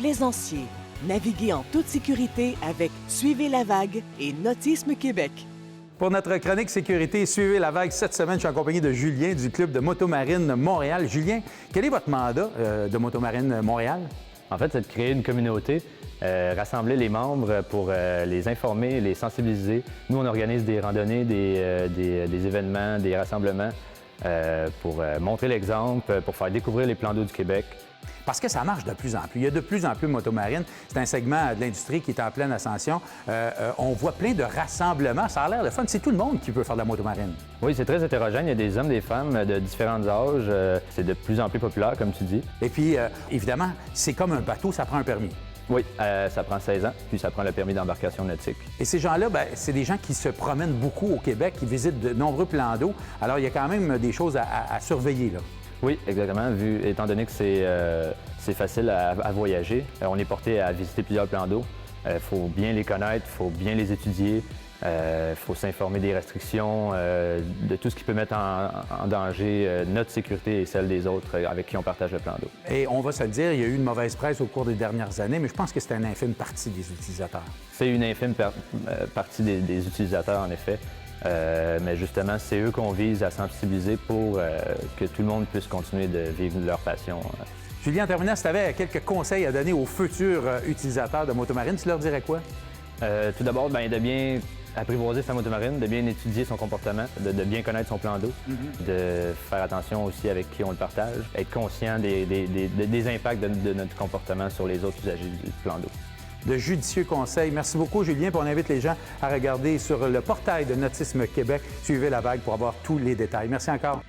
plaisanciers. Naviguez en toute sécurité avec Suivez la vague et Nautisme Québec. Pour notre chronique sécurité, Suivez la vague cette semaine, je suis accompagné de Julien du Club de Motomarine Montréal. Julien, quel est votre mandat de Motomarine Montréal? En fait, c'est de créer une communauté, rassembler les membres pour les informer, les sensibiliser. Nous, on organise des randonnées, des événements, des rassemblements pour montrer l'exemple, pour faire découvrir les plans d'eau du Québec. Parce que ça marche de plus en plus. Il y a de plus en plus de motomarines. C'est un segment de l'industrie qui est en pleine ascension. On voit plein de rassemblements. Ça a l'air de fun. C'est tout le monde qui peut faire de la motomarine. Oui, c'est très hétérogène. Il y a des hommes, des femmes de différents âges. C'est de plus en plus populaire, comme tu dis. Et puis, évidemment, c'est comme un bateau, ça prend un permis. Oui, ça prend 16 ans, puis ça prend le permis d'embarcation nautique. Et ces gens-là, c'est des gens qui se promènent beaucoup au Québec, qui visitent de nombreux plans d'eau. Alors, il y a quand même des choses à surveiller, là. Oui, exactement. Étant donné que c'est facile à voyager, on est porté à visiter plusieurs plans d'eau. Il faut bien les connaître, il faut bien les étudier, il faut s'informer des restrictions, de tout ce qui peut mettre en danger notre sécurité et celle des autres avec qui on partage le plan d'eau. Et on va se le dire, il y a eu une mauvaise presse au cours des dernières années, mais je pense que c'est une infime partie des utilisateurs. C'est une infime partie des utilisateurs, en effet. Mais justement, c'est eux qu'on vise à sensibiliser pour que tout le monde puisse continuer de vivre leur passion. Julien, en terminant, si tu avais quelques conseils à donner aux futurs utilisateurs de motomarine, tu leur dirais quoi? Tout d'abord, de bien apprivoiser sa motomarine, de bien étudier son comportement, de bien connaître son plan d'eau, de faire attention aussi avec qui on le partage, être conscient des impacts de notre comportement sur les autres usagers du plan d'eau. De judicieux conseils. Merci beaucoup, Julien. Puis on invite les gens à regarder sur le portail de Nautisme Québec. Suivez la vague pour avoir tous les détails. Merci encore.